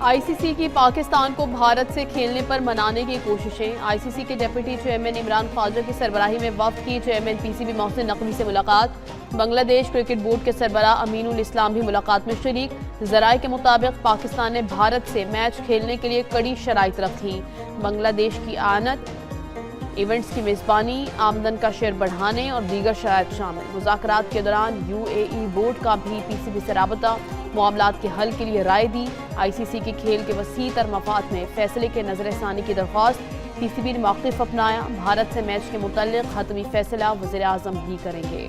آئی سی سی کی پاکستان کو بھارت سے کھیلنے پر منانے کی کوششیں۔ آئی سی سی کے ڈپٹی چیئرمین عمران خواجہ کی سربراہی میں وفد کی chairman P C B Mohsin Naqvi سے ملاقات۔ بنگلہ دیش کرکٹ بورڈ کے سربراہ امین الاسلام بھی ملاقات میں شریک۔ ذرائع کے مطابق پاکستان نے بھارت سے میچ کھیلنے کے لیے کڑی شرائط رکھی۔ بنگلہ دیش کی اعانت، ایونٹس کی میزبانی، آمدن کا شیئر بڑھانے اور دیگر شرائط شامل۔ مذاکرات کے دوران یو اے ای بورڈ کا بھی پی سی بی سے رابطہ، معاملات کے حل کے لیے رائے دی۔ آئی سی سی کی کھیل کے وسیع تر مفاد میں فیصلے کے نظر ثانی کی درخواست۔ پی سی بی نے موقف اپنایا، بھارت سے میچ کے متعلق حتمی فیصلہ وزیر اعظم ہی کریں گے۔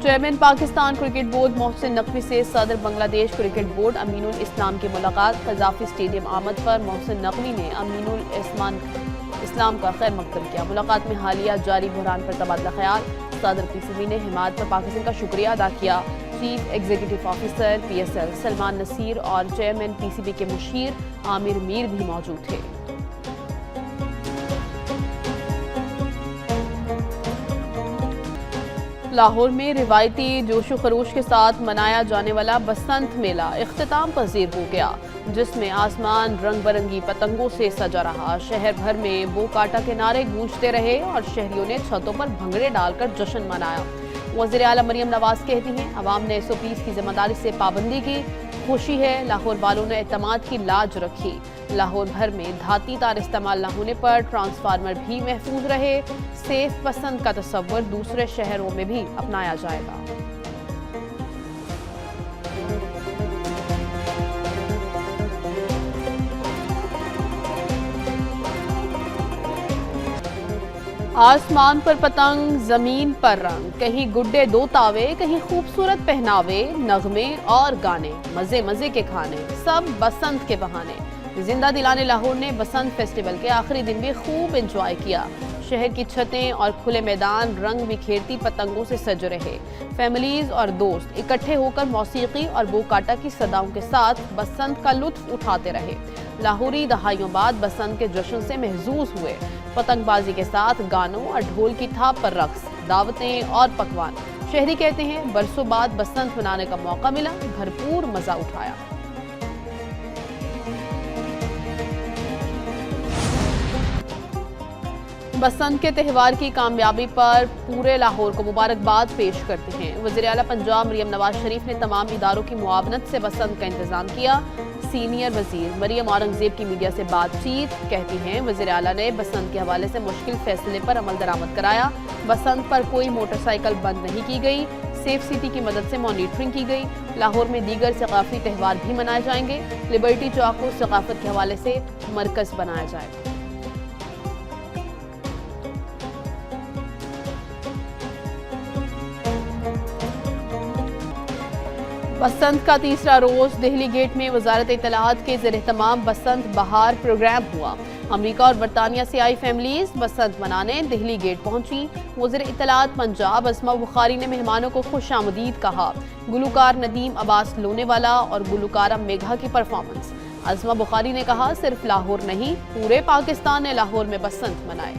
Chairman Pakistan cricket board Mohsin Naqvi سے صدر بنگلہ دیش کرکٹ بورڈ امین الاسلام کی ملاقات۔ قذافی اسٹیڈیم آمد پر محسن نقوی نے امین الاسلام کا خیر مقدم کیا۔ ملاقات میں حالیہ جاری بحران پر تبادلہ خیال۔ صدر پی سی بی نے حمایت پر پاکستان کا شکریہ ادا کیا۔ Chief executive officer P S L Salman Naseer اور چیئرمین پی سی بی کے مشیر عامر میر بھی موجود تھے۔ لاہور میں روایتی جوش و خروش کے ساتھ منایا جانے والا بسنت میلہ اختتام پذیر ہو گیا، جس میں آسمان رنگ برنگی پتنگوں سے سجا رہا۔ شہر بھر میں بو کاٹا کے نعرے گونجتے رہے اور شہریوں نے چھتوں پر بھنگڑے ڈال کر جشن منایا۔ وزیر اعلیٰ مریم نواز کہتی ہیں، عوام نے SOPs کی ذمہ داری سے پابندی کی، خوشی ہے لاہور والوں نے اعتماد کی لاج رکھی۔ لاہور بھر میں دھاتی تار استعمال نہ ہونے پر ٹرانسفارمر بھی محفوظ رہے۔ سیف پسند کا تصور دوسرے شہروں میں بھی اپنایا جائے گا۔ آسمان پر پتنگ، زمین پر رنگ، کہیں گڈے دو تاوے، کہیں خوبصورت پہناوے، نغمے اور گانے، مزے مزے کے کھانے، سب بسنت کے بہانے۔ زندہ دلانے لاہور نے بسنت فیسٹیول کے آخری دن بھی خوب انجوائے کیا۔ شہر کی چھتیں اور کھلے میدان رنگ بکھیرتی پتنگوں سے سج رہے۔ فیملیز اور دوست اکٹھے ہو کر موسیقی اور بو کاٹا کی صداؤں کے ساتھ بسنت کا لطف اٹھاتے رہے۔ لاہوری دہائیوں بعد بسنت کے جشن سے محظوظ ہوئے۔ پتنگ بازی کے ساتھ گانوں اور ڈھول کی تھاپ پر رقص، دعوتیں اور پکوان۔ شہری کہتے ہیں برسوں بعد بسنت منانے کا موقع ملا، بھرپور مزہ اٹھایا۔ بسنت کے تہوار کی کامیابی پر پورے لاہور کو مبارکباد پیش کرتے ہیں۔ وزیر اعلیٰ پنجاب مریم نواز شریف نے تمام اداروں کی معاونت سے بسنت کا انتظام کیا۔ سینئر وزیر مریم اورنگزیب کی میڈیا سے بات چیت، کہتی ہیں وزیر اعلیٰ نے بسنت کے حوالے سے مشکل فیصلے پر عمل درآمد کرایا۔ بسنت پر کوئی موٹر سائیکل بند نہیں کی گئی۔ سیف سٹی کی مدد سے مانیٹرنگ کی گئی۔ لاہور میں دیگر ثقافتی تہوار بھی منائے جائیں گے۔ لبرٹی چوک کو ثقافت کے حوالے سے مرکز بنایا جائے گا۔ بسنت کا تیسرا روز دہلی گیٹ میں وزارت اطلاعات کے زیر اہتمام بسنت بہار پروگرام ہوا۔ امریکہ اور برطانیہ سے آئی فیملیز بسنت منانے دہلی گیٹ پہنچی۔ وزیر اطلاعات پنجاب اسما بخاری نے مہمانوں کو خوش آمدید کہا۔ گلوکار ندیم عباس لونے والا اور گلوکارہ میگھا کی پرفارمنس۔ اسما بخاری نے کہا صرف لاہور نہیں، پورے پاکستان نے لاہور میں بسنت منائے۔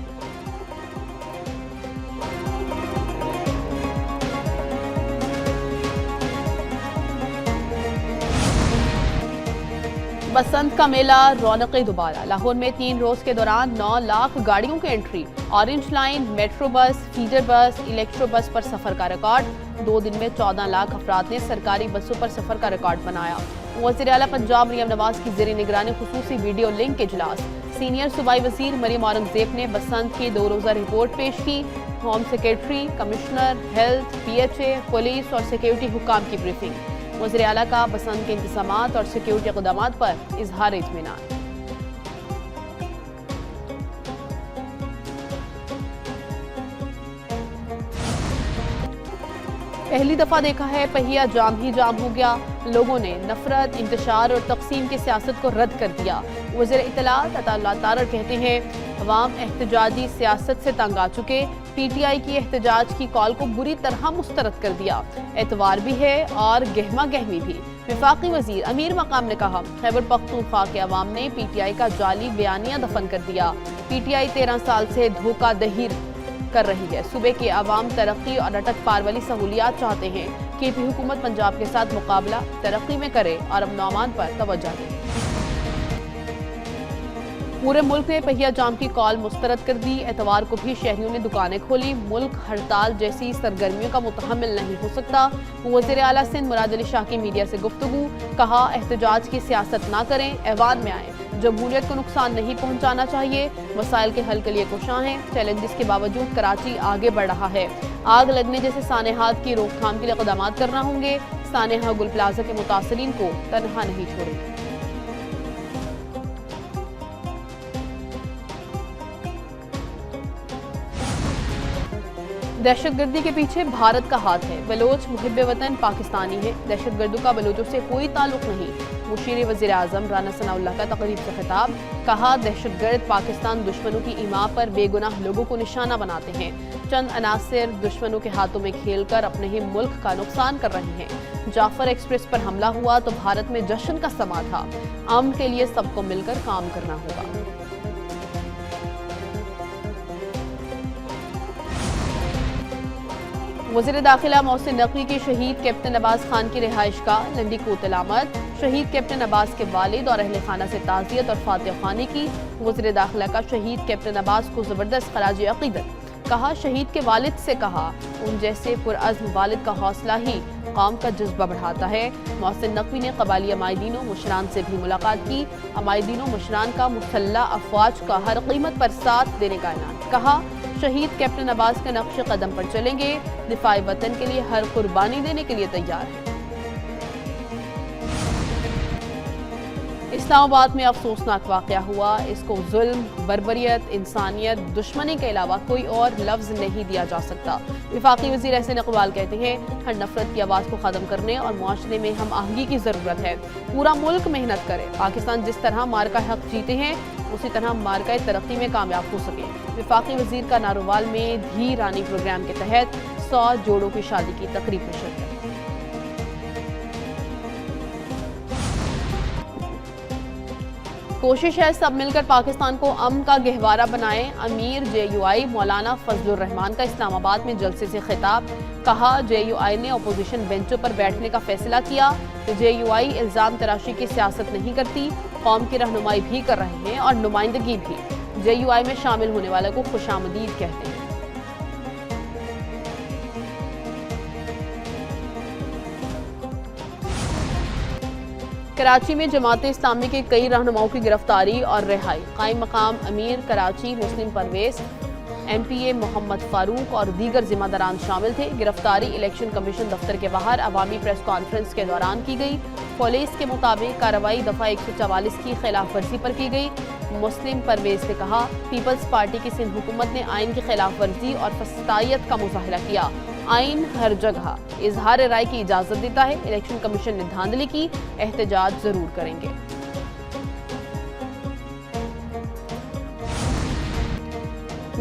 بسنت کا میلہ رونقیں دوبارہ۔ لاہور میں 3 روز کے دوران 9 لاکھ گاڑیوں کی entry. Orange line, metro bus, feeder بس، الیکٹرو بس پر سفر کا ریکارڈ۔ 2 دن میں 14 لاکھ افراد نے سرکاری بسوں پر سفر کا ریکارڈ بنایا۔ وزیر اعلیٰ پنجاب مریم نواز کی زیر نگرانی خصوصی ویڈیو لنک اجلاس۔ سینئر صوبائی وزیر مریم اورنگزیب نے بسنت کی 2 روزہ رپورٹ پیش کی۔ Home secretary, commissioner, health, PHA، police اور سیکیورٹی حکام کی بریفنگ۔ وزیر اعلیٰ کا بسنت کے انتظامات اور سیکیورٹی اقدامات پر اظہار اطمینان۔ پہلی دفعہ دیکھا ہے پہیہ جام ہی جام ہو گیا۔ لوگوں نے نفرت، انتشار اور تقسیم کی سیاست کو رد کر دیا۔ وزیر اطلاعات عطا اللہ تارڑ کہتے ہیں عوام احتجاجی سیاست سے تنگ آ چکے۔ پی ٹی آئی کی احتجاج کی کال کو بری طرح مسترد کر دیا۔ اعتبار بھی ہے اور گہما گہمی بھی۔ وفاقی وزیر امیر مقام نے کہا خیبر پختونخوا کے عوام نے پی ٹی آئی کا جعلی بیانیہ دفن کر دیا۔ پی ٹی آئی 13 سال سے دھوکہ دہی کر رہی ہے۔ صوبے کے عوام ترقی اور اٹک پار والی سہولیات چاہتے ہیں۔ کے پی حکومت پنجاب کے ساتھ مقابلہ ترقی میں کرے اور امن و امان پر توجہ دے۔ پورے ملک نے پہیہ جام کی کال مسترد کر دی۔ اتوار کو بھی شہریوں نے دکانیں کھولی۔ ملک ہڑتال جیسی سرگرمیوں کا متحمل نہیں ہو سکتا۔ وزیر اعلیٰ سندھ مراد علی شاہ کی میڈیا سے گفتگو، کہا احتجاج کی سیاست نہ کریں، ایوان میں آئیں، جمہوریت کو نقصان نہیں پہنچانا چاہیے، مسائل کے حل کے لیے کوشاں ہیں۔ چیلنجز کے باوجود کراچی آگے بڑھ رہا ہے۔ آگ لگنے جیسے سانحات کی روک تھام کے لیے اقدامات کرنا ہوں گے۔ سانحہ گل پلازا کے متاثرین کو تنہا نہیں چھوڑیں گے۔ دہشت گردی کے پیچھے بھارت کا ہاتھ ہے۔ بلوچ محب وطن پاکستانی ہے، دہشت گردوں کا بلوچوں سے کوئی تعلق نہیں۔ مشیر وزیر اعظم رانا ثناء اللہ کا تقریب سے خطاب، کہا دہشت گرد پاکستان دشمنوں کی ایما پر بے گناہ لوگوں کو نشانہ بناتے ہیں۔ چند عناصر دشمنوں کے ہاتھوں میں کھیل کر اپنے ہی ملک کا نقصان کر رہے ہیں۔ جعفر ایکسپریس پر حملہ ہوا تو بھارت میں جشن کا سما تھا۔ امن کے لیے سب کو مل کر کام کرنا ہوگا۔ وزیر داخلہ محسن نقوی کی شہید کیپٹن عباس خان کی رہائش گاہ لنڈی کوت علامت، شہید کیپٹن عباس کے والد اور اہل خانہ سے تعزیت اور فاتح خوانی کی۔ وزیر داخلہ کا شہید کیپٹن عباس کو زبردست خراج عقیدت، کہا شہید کے والد سے کہا ان جیسے پرعزم والد کا حوصلہ ہی قوم کا جذبہ بڑھاتا ہے۔ محسن نقوی نے قبائلی عمائدین و مشران سے بھی ملاقات کی۔ عمائدین و مشران کا مسلح افواج کا ہر قیمت پر ساتھ دینے کا اعلان، کہا شہید کیپٹن عباس کے نقش قدم پر چلیں گے، دفاع وطن کے لیے ہر قربانی دینے کے لیے تیار ہیں۔ اسلام آباد میں افسوسناک واقعہ ہوا، اس کو ظلم، بربریت، انسانیت، دشمنی کے علاوہ کوئی اور لفظ نہیں دیا جا سکتا۔ وفاقی وزیر احسن اقبال کہتے ہیں ہر نفرت کی آواز کو ختم کرنے اور معاشرے میں ہم آہنگی کی ضرورت ہے۔ پورا ملک محنت کرے، پاکستان جس طرح مارکہ حق جیتے ہیں اسی طرح مارکہ ترقی میں کامیاب ہو سکے۔ وفاقی وزیر کا ناروال میں دھی رانی پروگرام کے تحت 100 جوڑوں کی شادی کی تقریب میں شرکت۔ کوشش ہے سب مل کر پاکستان کو امن کا گہوارہ بنائیں۔ امیر جے یو آئی مولانا فضل الرحمان کا اسلام آباد میں جلسے سے خطاب، کہا جے یو آئی نے اپوزیشن بینچوں پر بیٹھنے کا فیصلہ کیا۔ جے یو آئی الزام تراشی کی سیاست نہیں کرتی، قوم کی رہنمائی بھی کر رہے ہیں اور نمائندگی بھی۔ جے یو آئی میں شامل ہونے والے کو خوش آمدید کہتے ہیں۔ کراچی میں جماعت اسلامی کے کئی رہنماؤں کی گرفتاری اور رہائی، قائم مقام امیر کراچی مسلم پرویز، ایم پی اے محمد فاروق اور دیگر ذمہ داران شامل تھے۔ گرفتاری الیکشن کمیشن دفتر کے باہر عوامی پریس کانفرنس کے دوران کی گئی۔ پولیس کے مطابق کارروائی دفعہ 144 کی خلاف ورزی پر کی گئی۔ مسلم پرویز نے کہا پیپلز پارٹی کی سندھ حکومت نے آئین کی خلاف ورزی اور فسادیت کا مظاہرہ کیا۔ آئین ہر جگہ اظہار رائے کی اجازت دیتا ہے، الیکشن کمیشن نے دھاندلی کی، احتجاج ضرور کریں گے۔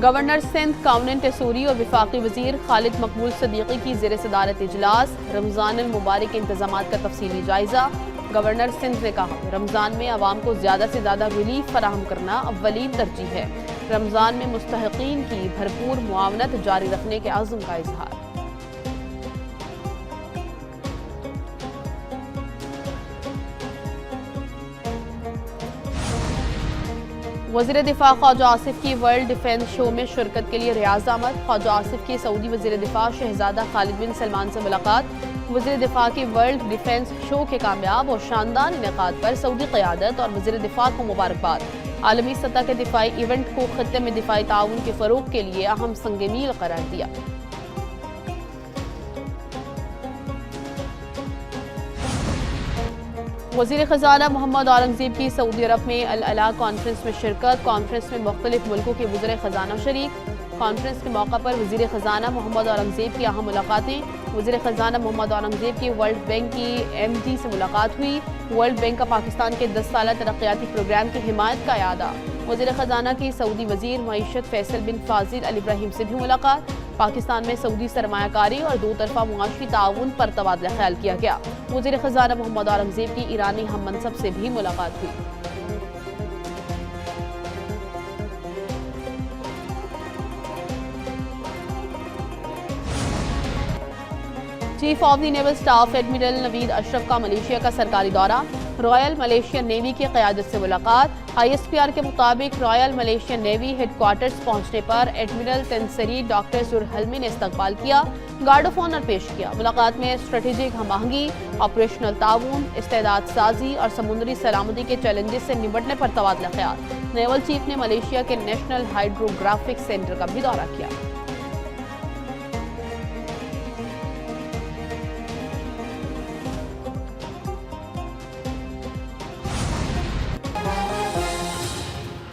گورنر سندھ کاؤننٹ اسوری اور وفاقی وزیر خالد مقبول صدیقی کی زیر صدارت اجلاس، رمضان المبارک انتظامات کا تفصیلی جائزہ۔ گورنر سندھ نے کہا رمضان میں عوام کو زیادہ سے زیادہ ریلیف فراہم کرنا اولین ترجیح ہے۔ رمضان میں مستحقین کی بھرپور معاونت جاری رکھنے کے عزم کا اظہار۔ وزیر دفاع خواجہ آصف کی ورلڈ ڈیفنس شو میں شرکت کے لیے ریاض آمد۔ خواجہ آصف کی سعودی وزیر دفاع شہزادہ خالد بن سلمان سے ملاقات۔ وزیر دفاع کی ورلڈ ڈیفنس شو کے کامیاب اور شاندار انعقاد پر سعودی قیادت اور وزیر دفاع کو مبارکباد۔ عالمی سطح کے دفاعی ایونٹ کو خطے میں دفاعی تعاون کے فروغ کے لیے اہم سنگ میل قرار دیا۔ وزیر خزانہ محمد اورنگزیب کی سعودی عرب میں العلا کانفرنس میں شرکت۔ کانفرنس میں مختلف ملکوں کے وزراء خزانہ شریک۔ کانفرنس کے موقع پر وزیر خزانہ محمد اورنگزیب کی اہم ملاقاتیں۔ وزیر خزانہ محمد اورنگزیب کی ورلڈ بینک کی ایم ڈی سے ملاقات ہوئی۔ ورلڈ بینک کا پاکستان کے 10 سالہ ترقیاتی پروگرام کی حمایت کا اعادہ۔ وزیر خزانہ کی سعودی وزیر معیشت فیصل بن فاضل ال ابراہیم سے بھی ملاقات۔ پاکستان میں سعودی سرمایہ کاری اور دو طرفہ معاشی تعاون پر تبادلہ خیال کیا گیا۔ وزیر خزانہ محمد اورنگزیب کی ایرانی ہم منصب سے بھی ملاقات ہوئی۔ Chief of the naval staff admiral Naveed Ashraf کا ملیشیا کا سرکاری دورہ، رائل ملیشین نیوی کی قیادت سے ملاقات۔ آئی ایس پی آر کے مطابق royal Malaysian navy headquarters پہنچنے پر ایڈمرل تنسری ڈاکٹر سرحلمی نے استقبال کیا، گارڈ آف آنر پیش کیا۔ ملاقات میں اسٹریٹجک ہم آہنگی، آپریشنل تعاون، استعداد سازی اور سمندری سلامتی کے چیلنجز سے نمٹنے پر تبادلہ خیال۔ نیول چیف نے ملیشیا کے نیشنل ہائیڈروگرافک سینٹر کا بھی دورہ کیا۔